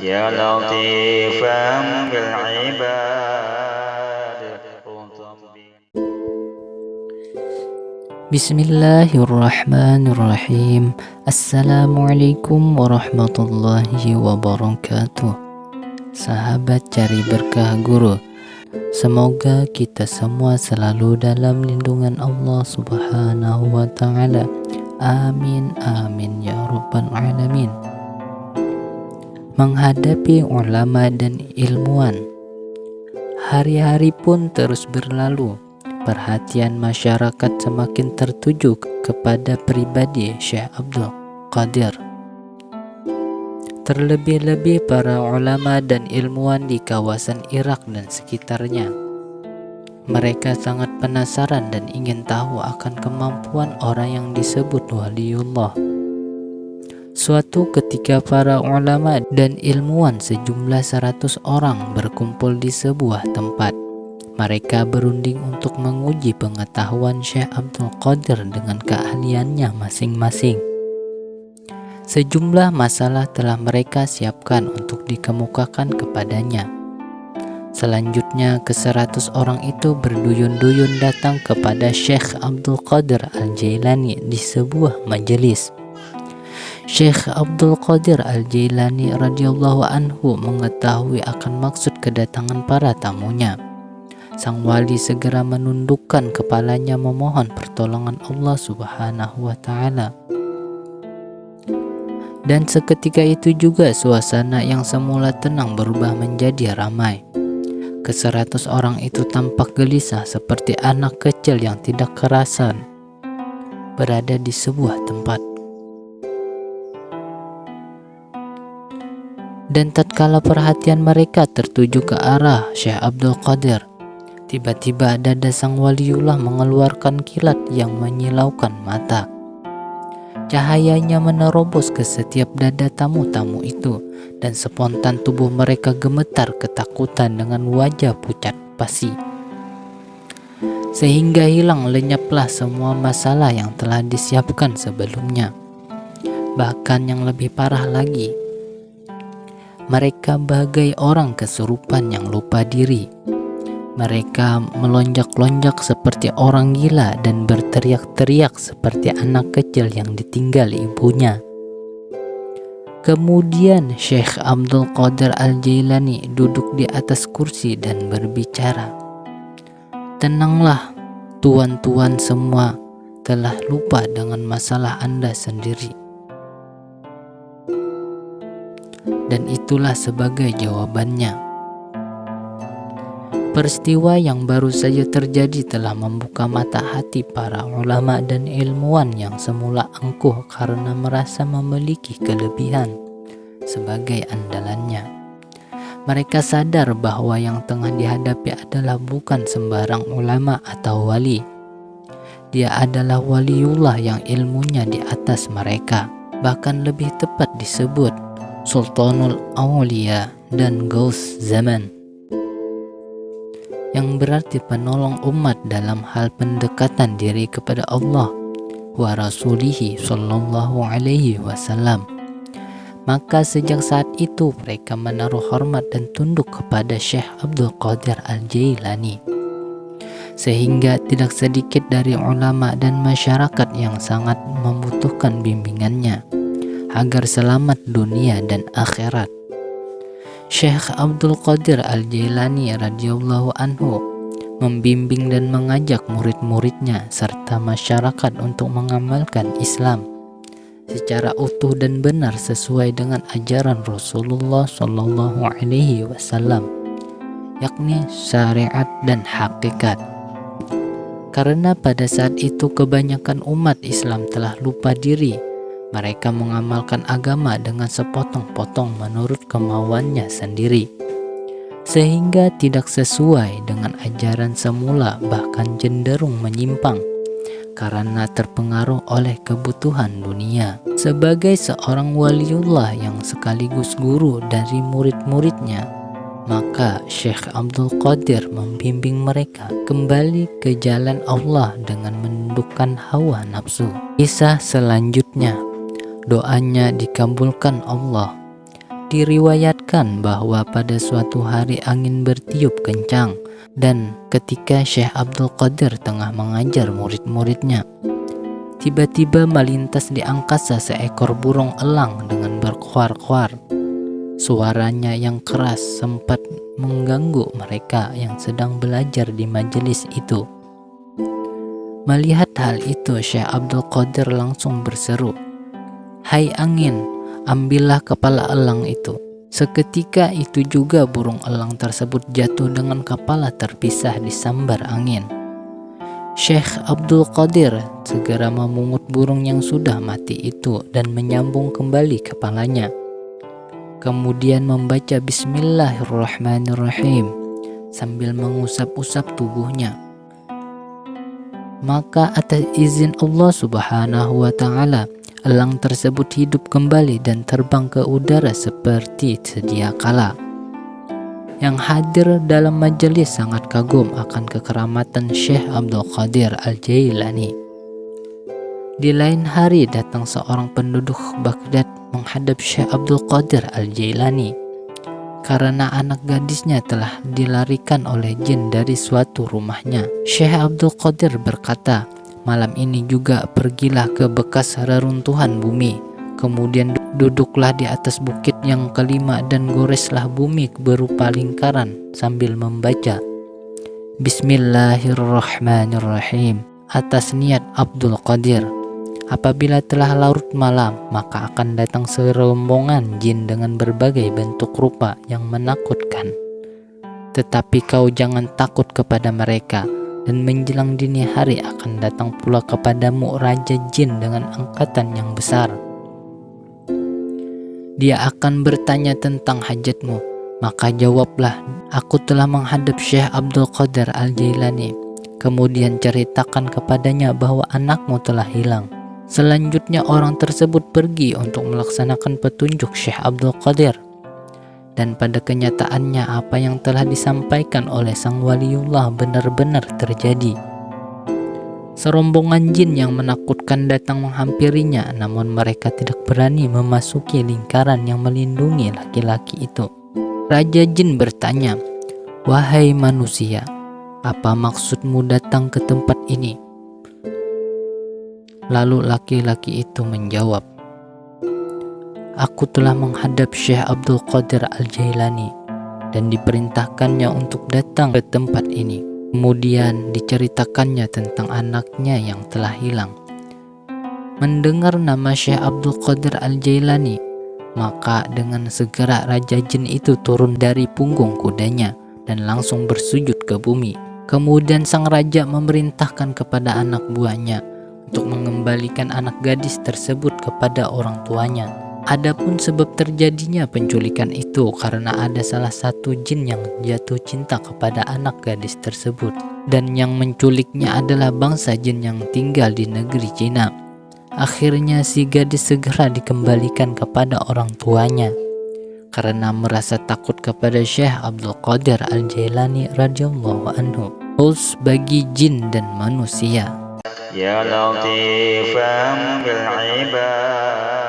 يا لطيفا بالعباد. Bismillahirrahmanirrahim. Assalamualaikum warahmatullahi wabarakatuh. Sahabat cari berkah guru, semoga kita semua selalu dalam lindungan Allah Subhanahu wa ta'ala. Amin amin ya rabbal alamin. Menghadapi ulama dan ilmuwan, hari-hari pun terus berlalu. Perhatian masyarakat semakin tertuju kepada pribadi Syekh Abdul Qadir. Terlebih-lebih para ulama dan ilmuwan di kawasan Irak dan sekitarnya. Mereka sangat penasaran dan ingin tahu akan kemampuan orang yang disebut waliullah. Suatu ketika para ulama dan ilmuwan sejumlah 100 orang berkumpul di sebuah tempat. Mereka berunding untuk menguji pengetahuan Syekh Abdul Qadir dengan keahliannya masing-masing. Sejumlah masalah telah mereka siapkan untuk dikemukakan kepadanya. Selanjutnya ke-100 orang itu berduyun-duyun datang kepada Syekh Abdul Qadir Al-Jailani di sebuah majelis. Syekh Abdul Qadir Al-Jailani radhiyallahu anhu mengetahui akan maksud kedatangan para tamunya. Sang wali segera menundukkan kepalanya memohon pertolongan Allah Subhanahu wa ta'ala. Dan seketika itu juga suasana yang semula tenang berubah menjadi ramai. Ke-100 orang itu tampak gelisah seperti anak kecil yang tidak kerasan berada di sebuah tempat. Dan tatkala perhatian mereka tertuju ke arah Syekh Abdul Qadir, tiba-tiba dada sang waliullah mengeluarkan kilat yang menyilaukan mata. Cahayanya menerobos ke setiap dada tamu-tamu itu, dan spontan tubuh mereka gemetar ketakutan dengan wajah pucat pasi. Sehingga hilang lenyaplah semua masalah yang telah disiapkan sebelumnya. Bahkan yang lebih parah lagi, mereka bagai orang kesurupan yang lupa diri. Mereka melonjak-lonjak seperti orang gila dan berteriak-teriak seperti anak kecil yang ditinggal ibunya. Kemudian Syekh Abdul Qadir Al-Jailani duduk di atas kursi dan berbicara. Tenanglah, tuan-tuan semua telah lupa dengan masalah Anda sendiri. Dan itulah sebagai jawabannya. Peristiwa yang baru saja terjadi telah membuka mata hati para ulama dan ilmuwan yang semula angkuh karena merasa memiliki kelebihan sebagai andalannya. Mereka sadar bahwa yang tengah dihadapi adalah bukan sembarang ulama atau wali. Dia adalah waliullah yang ilmunya di atas mereka, bahkan lebih tepat disebut Sultanul Aulia dan Gaus Zaman, yang berarti penolong umat dalam hal pendekatan diri kepada Allah wa rasulihi sallallahu alaihi wasallam. Maka sejak saat itu mereka menaruh hormat dan tunduk kepada Syekh Abdul Qadir Al-Jailani, sehingga tidak sedikit dari ulama dan masyarakat yang sangat membutuhkan bimbingannya agar selamat dunia dan akhirat. Syekh Abdul Qadir Al-Jailani radhiyallahu anhu membimbing dan mengajak murid-muridnya serta masyarakat untuk mengamalkan Islam secara utuh dan benar sesuai dengan ajaran Rasulullah Shallallahu Alaihi Wasallam, yakni syariat dan hakikat. Karena pada saat itu kebanyakan umat Islam telah lupa diri. Mereka mengamalkan agama dengan sepotong-potong menurut kemauannya sendiri, sehingga tidak sesuai dengan ajaran semula, bahkan cenderung menyimpang karena terpengaruh oleh kebutuhan dunia. Sebagai seorang waliullah yang sekaligus guru dari murid-muridnya, maka Syekh Abdul Qadir membimbing mereka kembali ke jalan Allah dengan menundukkan hawa nafsu. Kisah selanjutnya, doanya dikabulkan Allah. Diriwayatkan bahwa pada suatu hari angin bertiup kencang dan ketika Syekh Abdul Qadir tengah mengajar murid-muridnya, tiba-tiba melintas di angkasa seekor burung elang dengan berkoar-koar. Suaranya yang keras sempat mengganggu mereka yang sedang belajar di majelis itu. Melihat hal itu, Syekh Abdul Qadir langsung berseru, "Hai angin, ambillah kepala elang itu." Seketika itu juga burung elang tersebut jatuh dengan kepala terpisah disambar angin. Syekh Abdul Qadir segera memungut burung yang sudah mati itu dan menyambung kembali kepalanya. Kemudian membaca Bismillahirrahmanirrahim sambil mengusap-usap tubuhnya. Maka atas izin Allah Subhanahu wa Ta'ala, elang tersebut hidup kembali dan terbang ke udara seperti sedia kala. Yang hadir dalam majelis sangat kagum akan kekeramatan Syekh Abdul Qadir Al-Jailani. Di lain hari datang seorang penduduk Baghdad menghadap Syekh Abdul Qadir Al-Jailani karena anak gadisnya telah dilarikan oleh jin dari suatu rumahnya. Syekh Abdul Qadir berkata, "Malam ini juga pergilah ke bekas reruntuhan bumi, kemudian duduklah di atas bukit yang kelima dan goreslah bumi berupa lingkaran sambil membaca Bismillahirrahmanirrahim atas niat Abdul Qadir. Apabila telah larut malam, maka akan datang serombongan jin dengan berbagai bentuk rupa yang menakutkan. Tetapi kau jangan takut kepada mereka, dan menjelang dini hari akan datang pula kepadamu Raja Jin dengan angkatan yang besar. Dia akan bertanya tentang hajatmu, maka jawablah, aku telah menghadap Syekh Abdul Qadir Al-Jailani. Kemudian ceritakan kepadanya bahwa anakmu telah hilang. Selanjutnya orang tersebut pergi untuk melaksanakan petunjuk Syekh Abdul Qadir. Dan pada kenyataannya apa yang telah disampaikan oleh sang waliullah benar-benar terjadi. Serombongan jin yang menakutkan datang menghampirinya, namun mereka tidak berani memasuki lingkaran yang melindungi laki-laki itu. Raja Jin bertanya, "Wahai manusia, apa maksudmu datang ke tempat ini?" Lalu laki-laki itu menjawab, "Aku telah menghadap Syekh Abdul Qadir Al-Jailani dan diperintahkannya untuk datang ke tempat ini." Kemudian diceritakannya tentang anaknya yang telah hilang. Mendengar nama Syekh Abdul Qadir Al-Jailani, maka dengan segera Raja Jin itu turun dari punggung kudanya dan langsung bersujud ke bumi. Kemudian sang raja memerintahkan kepada anak buahnya untuk mengembalikan anak gadis tersebut kepada orang tuanya. Adapun sebab terjadinya penculikan itu karena ada salah satu jin yang jatuh cinta kepada anak gadis tersebut, dan yang menculiknya adalah bangsa jin yang tinggal di negeri Cina. Akhirnya si gadis segera dikembalikan kepada orang tuanya karena merasa takut kepada Syekh Abdul Qadir Al-Jailani radhiyallahu anhu. Khusus bagi jin dan manusia. Ya Latifan bil ibad